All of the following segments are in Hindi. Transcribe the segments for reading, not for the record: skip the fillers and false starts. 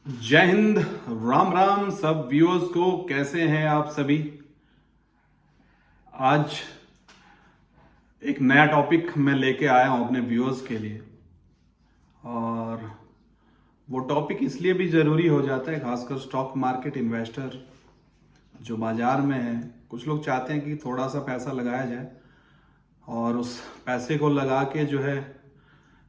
जय हिंद। राम राम सब व्यूअर्स को। कैसे हैं आप सभी। आज एक नया टॉपिक मैं लेके आया हूं अपने व्यूअर्स के लिए, और वो टॉपिक इसलिए भी ज़रूरी हो जाता है, खासकर स्टॉक मार्केट इन्वेस्टर जो बाज़ार में है। कुछ लोग चाहते हैं कि थोड़ा सा पैसा लगाया जाए और उस पैसे को लगा के जो है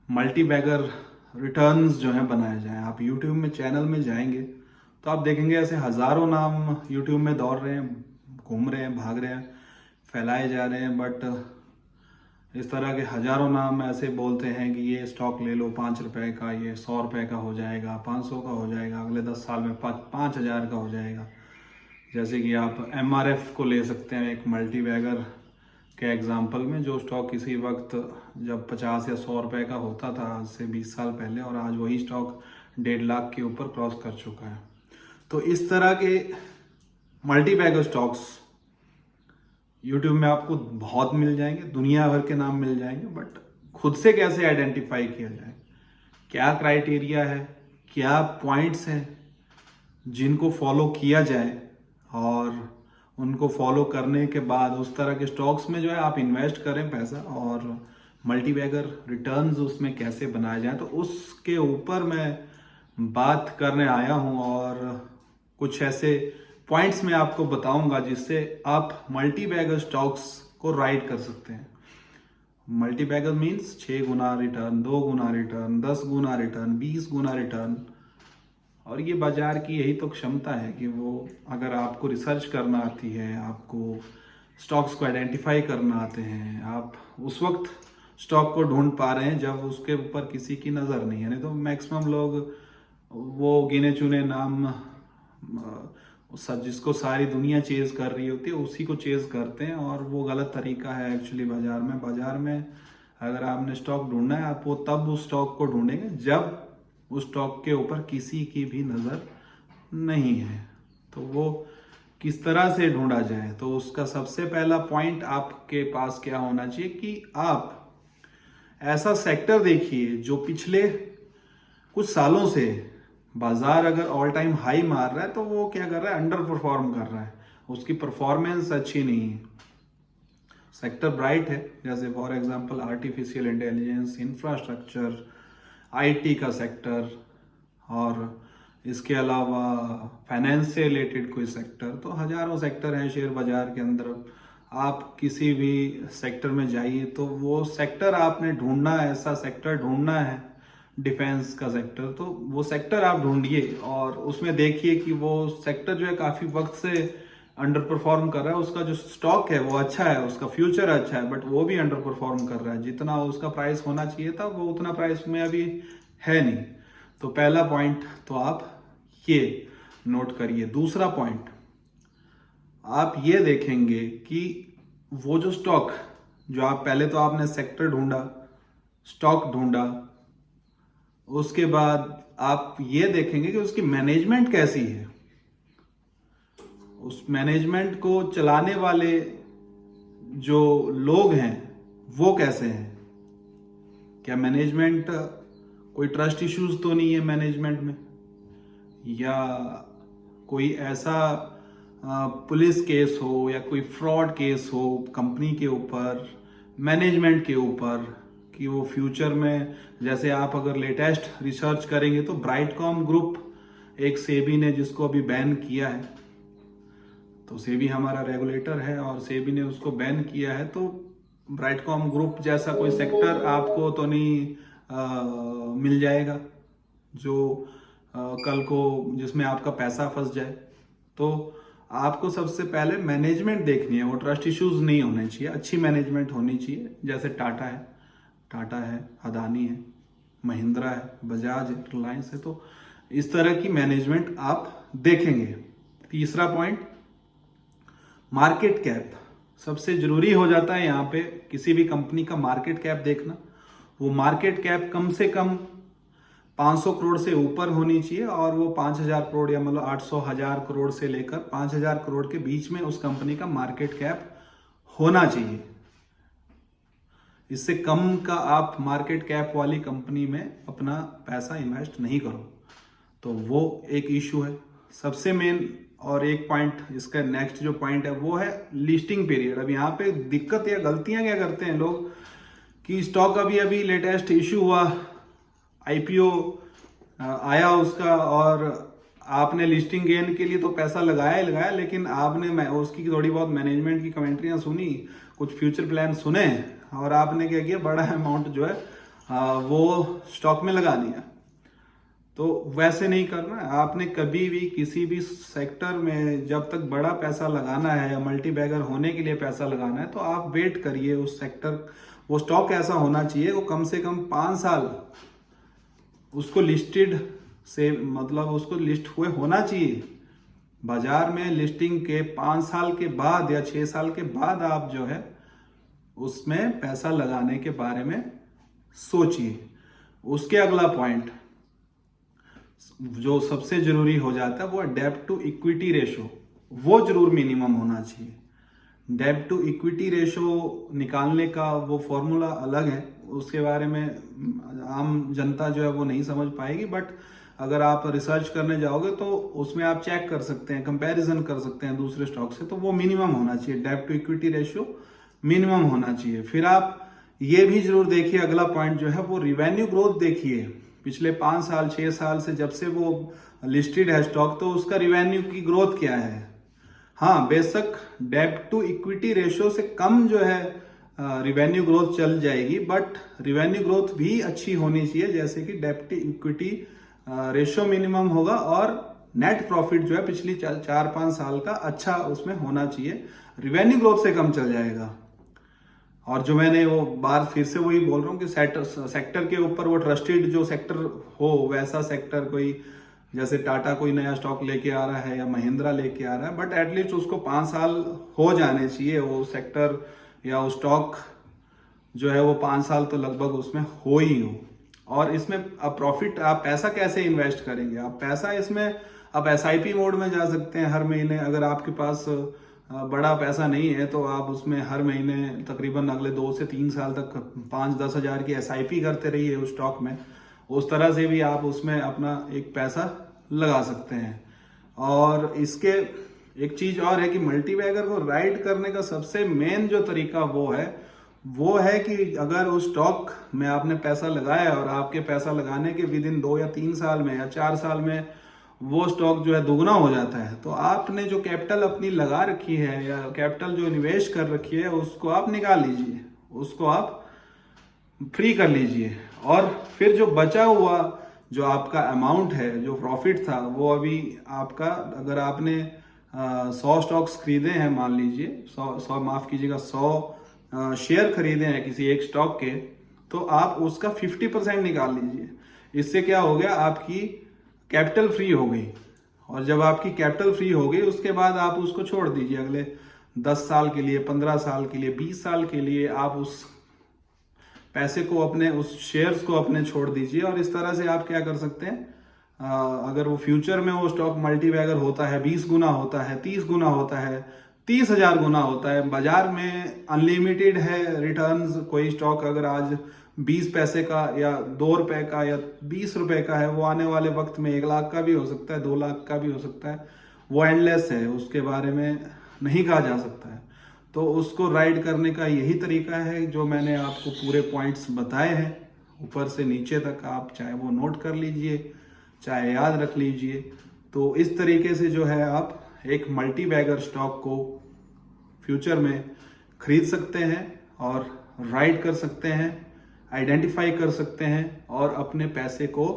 मल्टी बैगर रिटर्न्स जो हैं बनाए जाएं। आप यूट्यूब में चैनल में जाएंगे तो आप देखेंगे ऐसे हज़ारों नाम यूट्यूब में दौड़ रहे हैं, घूम रहे हैं, भाग रहे हैं, फैलाए जा रहे हैं। बट इस तरह के हज़ारों नाम ऐसे बोलते हैं कि ये स्टॉक ले लो 5 रुपए का, ये 100 रुपए का हो जाएगा, 500 का हो जाएगा, अगले 10 साल में 5,000 का हो जाएगा। जैसे कि आप MRF को ले सकते हैं एक मल्टी बैगर के एग्जाम्पल में, जो स्टॉक किसी वक्त जब 50 या 100 रुपए का होता था आज से 20 साल पहले, और आज वही स्टॉक 1.5 लाख के ऊपर क्रॉस कर चुका है। तो इस तरह के मल्टी बैगर स्टॉक्स यूट्यूब में आपको बहुत मिल जाएंगे, दुनिया भर के नाम मिल जाएंगे। बट खुद से कैसे आइडेंटिफाई किया जाए, क्या क्राइटेरिया है, क्या पॉइंट्स हैं जिनको फॉलो किया जाए, और उनको फॉलो करने के बाद उस तरह के स्टॉक्स में जो है आप इन्वेस्ट करें पैसा, और मल्टी बैगर रिटर्न्स उसमें कैसे बनाए जाएं, तो उसके ऊपर मैं बात करने आया हूं। और कुछ ऐसे पॉइंट्स मैं आपको बताऊंगा जिससे आप मल्टी बैगर स्टॉक्स को राइड कर सकते हैं। मल्टी बैगर मीन्स 6 गुना रिटर्न, 2 गुना रिटर्न, 10 गुना रिटर्न, 20 गुना रिटर्न। और ये बाजार की यही तो क्षमता है कि वो, अगर आपको रिसर्च करना आती है, आपको स्टॉक्स को आइडेंटिफाई करना आते हैं, आप उस वक्त स्टॉक को ढूंढ पा रहे हैं जब उसके ऊपर किसी की नज़र नहीं है। नहीं तो मैक्सिमम लोग वो गिने चुने नाम सब जिसको सारी दुनिया चेज कर रही होती है उसी को चेज करते हैं, और वो गलत तरीका है एक्चुअली। बाजार में अगर आपने स्टॉक ढूंढना है, आप वो तब उस स्टॉक को ढूंढेंगे जब उस स्टॉक के ऊपर किसी की भी नज़र नहीं है। तो वो किस तरह से ढूंढा जाए, तो उसका सबसे पहला पॉइंट आपके पास क्या होना चाहिए कि आप ऐसा सेक्टर देखिए जो पिछले कुछ सालों से बाजार अगर ऑल टाइम हाई मार रहा है तो वो क्या कर रहा है, अंडर परफॉर्म कर रहा है, उसकी परफॉर्मेंस अच्छी नहीं है। सेक्टर ब्राइट है, जैसे for example artificial intelligence, infrastructure, IT का सेक्टर, और इसके अलावा फाइनेंस से रिलेटेड कोई सेक्टर। तो हजारों सेक्टर हैं शेयर बाजार के अंदर। आप किसी भी सेक्टर में जाइए तो वो सेक्टर आपने ढूंढना है, ऐसा सेक्टर ढूंढना है, डिफेंस का सेक्टर, तो वो सेक्टर आप ढूंढिए और उसमें देखिए कि वो सेक्टर जो है काफ़ी वक्त से अंडर परफॉर्म कर रहा है। उसका जो स्टॉक है वो अच्छा है, उसका फ्यूचर अच्छा है, बट वो भी अंडर परफॉर्म कर रहा है। जितना उसका प्राइस होना चाहिए था वो उतना प्राइस में अभी है नहीं। तो पहला पॉइंट तो आप ये नोट करिए। दूसरा पॉइंट, आप ये देखेंगे कि वो जो स्टॉक, जो आप पहले तो आपने सेक्टर ढूंढा, स्टॉक ढूंढा, उसके बाद आप ये देखेंगे कि उसकी मैनेजमेंट कैसी है, उस मैनेजमेंट को चलाने वाले जो लोग हैं वो कैसे हैं। क्या मैनेजमेंट, कोई ट्रस्ट इश्यूज तो नहीं है मैनेजमेंट में, या कोई ऐसा पुलिस केस हो या कोई फ्रॉड केस हो कंपनी के ऊपर, मैनेजमेंट के ऊपर, कि वो फ्यूचर में, जैसे आप अगर लेटेस्ट रिसर्च करेंगे तो ब्राइटकॉम ग्रुप, एक सेबी ने जिसको अभी बैन किया है, तो सेबी हमारा रेगुलेटर है और सेबी ने उसको बैन किया है, तो ब्राइटकॉम ग्रुप जैसा कोई सेक्टर आपको तो नहीं मिल जाएगा जो कल को जिसमें आपका पैसा फंस जाए। तो आपको सबसे पहले मैनेजमेंट देखनी है, वो ट्रस्ट इश्यूज नहीं होने चाहिए, अच्छी मैनेजमेंट होनी चाहिए। जैसे टाटा है, अदानी है, महिंद्रा है, बजाज है, रिलायंस है, तो इस तरह की मैनेजमेंट आप देखेंगे। तीसरा पॉइंट, मार्केट कैप सबसे जरूरी हो जाता है यहाँ पे, किसी भी कंपनी का मार्केट कैप देखना। वो मार्केट कैप कम से कम 500 करोड़ से ऊपर होनी चाहिए, और वो 5,000 करोड़ या मतलब 800,000 करोड़ से लेकर 5,000 करोड़ के बीच में उस कंपनी का मार्केट कैप होना चाहिए। इससे कम का आप मार्केट कैप वाली कंपनी में अपना पैसा इन्वेस्ट नहीं करो। तो वो एक इशू है सबसे मेन। और एक पॉइंट इसका नेक्स्ट जो पॉइंट है वो है लिस्टिंग पीरियड। अब यहाँ पे दिक्कत या गलतियां क्या करते हैं लोग कि स्टॉक अभी अभी लेटेस्ट इशू हुआ, आईपीओ आया उसका, और आपने लिस्टिंग गेन के लिए तो पैसा लगाया ही लगाया, लेकिन आपने उसकी थोड़ी बहुत मैनेजमेंट की कमेंट्रियां सुनी, कुछ फ्यूचर प्लान सुने, और आपने क्या किया, बड़ा अमाउंट जो है वो स्टॉक में लगा दिया। तो वैसे नहीं करना है आपने कभी भी किसी भी सेक्टर में। जब तक बड़ा पैसा लगाना है या मल्टी बैगर होने के लिए पैसा लगाना है तो आप वेट करिए। उस सेक्टर, वो स्टॉक ऐसा होना चाहिए वो कम से कम 5 साल उसको लिस्टेड से, मतलब उसको लिस्ट हुए होना चाहिए बाजार में। लिस्टिंग के 5 साल के बाद या 6 साल के बाद आप जो है उसमें पैसा लगाने के बारे में सोचिए। उसके अगला पॉइंट जो सबसे जरूरी हो जाता है वो है डेब्ट टू इक्विटी रेशो। वो जरूर मिनिमम होना चाहिए। डेब्ट टू इक्विटी रेशो निकालने का वो फॉर्मूला अलग है, उसके बारे में आम जनता जो है वो नहीं समझ पाएगी, बट अगर आप रिसर्च करने जाओगे तो उसमें आप चेक कर सकते हैं, कंपैरिजन कर सकते हैं दूसरे स्टॉक से। तो वो मिनिमम होना चाहिए, डेब्ट टू इक्विटी रेशियो मिनिमम होना चाहिए। फिर आप ये भी जरूर देखिए, अगला पॉइंट जो है वो रिवेन्यू ग्रोथ देखिए। पिछले 5 साल 6 साल से जब से वो लिस्टेड है स्टॉक, तो उसका रिवेन्यू की ग्रोथ क्या है। हाँ, बेशक डेब्ट टू इक्विटी रेशियो से कम जो है रिवेन्यू ग्रोथ चल जाएगी, बट रिवेन्यू ग्रोथ भी अच्छी होनी चाहिए, जैसे कि डेब्ट टू इक्विटी रेशियो मिनिमम होगा और नेट प्रॉफिट जो है पिछली 4-5 साल का अच्छा उसमें होना चाहिए। रिवेन्यू ग्रोथ से कम चल जाएगा। और जो मैंने वो बार फिर से वही बोल रहा हूँ कि सेक्टर के ऊपर वो ट्रस्टेड जो सेक्टर हो, वैसा सेक्टर, कोई जैसे टाटा कोई नया स्टॉक लेके आ रहा है या महिंद्रा लेके आ रहा है, बट एटलीस्ट उसको 5 साल हो जाने चाहिए वो सेक्टर या वो स्टॉक जो है वो 5 साल तो लगभग उसमें हो ही हो। और इसमें अब प्रॉफिट, आप पैसा कैसे इन्वेस्ट करेंगे, आप पैसा इसमें आप SIP मोड में जा सकते हैं हर महीने। अगर आपके पास बड़ा पैसा नहीं है तो आप उसमें हर महीने तकरीबन अगले 2 से 3 साल तक 5-10 हज़ार की SIP करते रहिए उस स्टॉक में। उस तरह से भी आप उसमें अपना एक पैसा लगा सकते हैं। और इसके एक चीज और है कि मल्टी बैगर को राइड करने का सबसे मेन जो तरीका वो है कि अगर उस स्टॉक में आपने पैसा लगाया और आपके पैसा लगाने के विद इन 2 या 3 साल में या 4 साल में वो स्टॉक जो है दुगना हो जाता है, तो आपने जो कैपिटल अपनी लगा रखी है या कैपिटल जो निवेश कर रखी है उसको आप निकाल लीजिए, उसको आप फ्री कर लीजिए। और फिर जो बचा हुआ जो आपका अमाउंट है, जो प्रॉफिट था, वो अभी आपका, अगर आपने 100 स्टॉक्स खरीदे हैं, मान लीजिए 100 माफ कीजिएगा 100 शेयर खरीदे हैं किसी एक स्टॉक के, तो आप उसका 50% निकाल लीजिए। इससे क्या हो गया, आपकी कैपिटल फ्री हो गई। और जब आपकी कैपिटल फ्री हो गई उसके बाद आप उसको छोड़ दीजिए, अगले 10 साल के लिए, 15 साल के लिए, 20 साल के लिए आप उस पैसे को अपने, उस शेयर्स को अपने छोड़ दीजिए। और इस तरह से आप क्या कर सकते हैं, अगर वो फ्यूचर में वो स्टॉक मल्टी बैगर होता है, 20 गुना होता है, 30 गुना होता है, 30,000 गुना होता है, बाजार में अनलिमिटेड है रिटर्न्स। कोई स्टॉक अगर आज 20 पैसे का या 2 रुपए का या 20 रुपए का है, वो आने वाले वक्त में 1 लाख का भी हो सकता है, 2 लाख का भी हो सकता है। वो एंडलेस है, उसके बारे में नहीं कहा जा सकता है। तो उसको राइड करने का यही तरीका है जो मैंने आपको पूरे पॉइंट्स बताए हैं, ऊपर से नीचे तक। आप चाहे वो नोट कर लीजिए, चाहे याद रख लीजिए। तो इस तरीके से जो है आप एक मल्टी बैगर स्टॉक को फ्यूचर में खरीद सकते हैं और राइड कर सकते हैं, आइडेंटिफाई कर सकते हैं और अपने पैसे को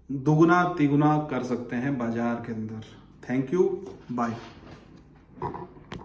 दुगना तिगुना कर सकते हैं बाजार के अंदर। Thank you, bye.